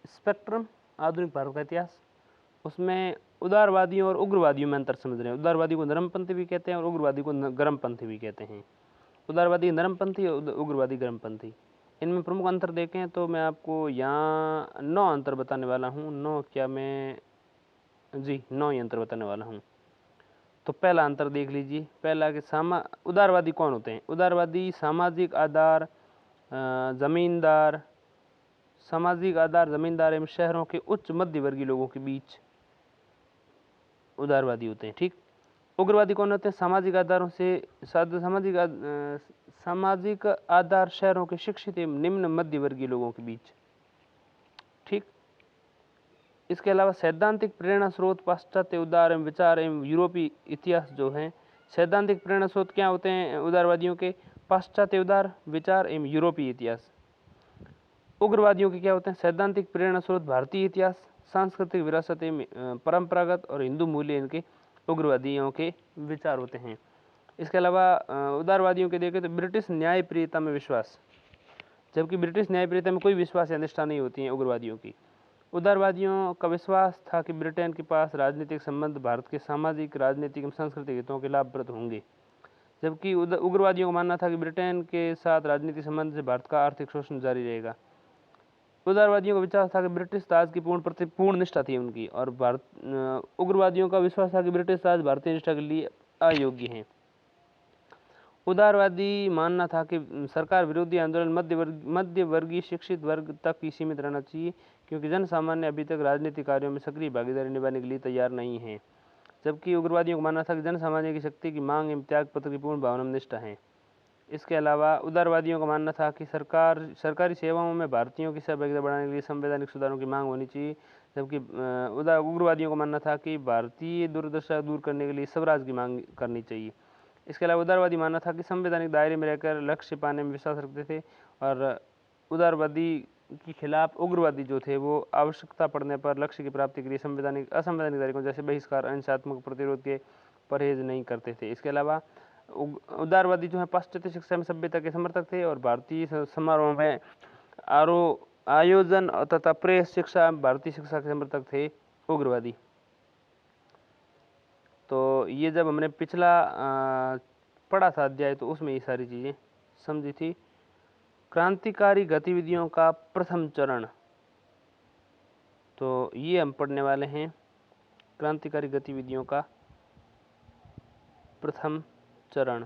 Spectrum आधुनिक भारत का इतिहास, उसमें उदारवादियों और उग्रवादियों में अंतर समझ रहे हैं। उदारवादी को नरमपंथी भी कहते हैं और उग्रवादी को गर्मपंथी भी कहते हैं। उदारवादी नरमपंथी और उग्रवादी गर्मपंथी, इनमें प्रमुख अंतर देखें तो मैं आपको यहाँ 9 अंतर बताने वाला हूँ। 9 क्या, मैं जी 9 ही अंतर बताने वाला हूँ। तो पहला अंतर देख लीजिए। पहला कि उदारवादी कौन होते हैं? उदारवादी सामाजिक आधार जमींदार एवं शहरों के उच्च मध्य वर्गीय लोगों के बीच उदारवादी होते हैं। ठीक। उग्रवादी कौन होते हैं? सामाजिक आधार शहरों के शिक्षित एवं निम्न मध्य वर्गीय लोगों के बीच। ठीक। इसके अलावा सैद्धांतिक प्रेरणा स्रोत पाश्चात्य उदार एवं विचार एवं यूरोपीय इतिहास जो है, सैद्धांतिक प्रेरणा स्रोत क्या होते हैं उदारवादियों के? पाश्चात्य उदार विचार एवं यूरोपीय इतिहास। उग्रवादियों के क्या होते हैं? सैद्धांतिक प्रेरणा स्रोत भारतीय इतिहास, सांस्कृतिक विरासत एवं परंपरागत और हिंदू मूल्य इनके उग्रवादियों के विचार होते हैं। इसके अलावा उदारवादियों के देखें तो ब्रिटिश न्यायप्रियता में विश्वास, जबकि ब्रिटिश न्यायप्रियता में कोई विश्वास या निष्ठा नहीं होती है उग्रवादियों की। उदारवादियों का विश्वास था कि ब्रिटेन के पास राजनीतिक संबंध भारत के सामाजिक, राजनीतिक एवं सांस्कृतिक हितों के लाभप्रद होंगे, जबकि उग्रवादियों को मानना था कि ब्रिटेन के साथ राजनीतिक संबंध से भारत का आर्थिक शोषण जारी रहेगा। उदारवादियों का विचार था कि ब्रिटिश राज की पूर्ण निष्ठा थी उनकी, और उग्रवादियों का विश्वास था कि ब्रिटिश राज भारतीय निष्ठा के लिए अयोग्य हैं। उदारवादी मानना था कि सरकार विरोधी आंदोलन मध्य वर्गीय शिक्षित वर्ग तक ही सीमित रहना चाहिए, क्योंकि जन सामान्य अभी तक राजनीतिक कार्यों में सक्रिय भागीदारी निभाने के लिए तैयार नहीं है। जबकि उग्रवादियों को मानना था कि जन सामान्य की शक्ति की मांग एवं त्याग पत्र की पूर्ण भावना में निष्ठा है। इसके अलावा उदारवादियों का मानना था कि सरकारी सेवाओं में भारतीयों की सहभागिता बढ़ाने के लिए संवैधानिक सुधारों की मांग होनी चाहिए, जबकि उग्रवादियों का मानना था कि भारतीय दुर्दशा दूर करने के लिए स्वराज की मांग करनी चाहिए। इसके अलावा उदारवादी मानना था कि संवैधानिक दायरे में रहकर लक्ष्य पाने में विश्वास रखते थे, और उदारवादी के खिलाफ उग्रवादी जो थे वो आवश्यकता पड़ने पर लक्ष्य की प्राप्ति के लिए असंवैधानिक तरीकों जैसे बहिष्कार, अहिंसात्मक प्रतिरोध के परहेज नहीं करते थे। इसके अलावा उदारवादी जो है पाश्चात्य शिक्षा में सभ्यता के समर्थक थे, और भारतीय समारोह में आयोजन तथा प्रेस शिक्षा, भारतीय शिक्षा के समर्थक थे उग्रवादी। तो ये जब हमने पिछला पढ़ा था अध्याय, तो उसमें ये सारी चीज़ें समझी थी। क्रांतिकारी गतिविधियों का प्रथम चरण, तो ये हम पढ़ने वाले हैं। क्रांतिकारी गतिविधियों का प्रथम चरण।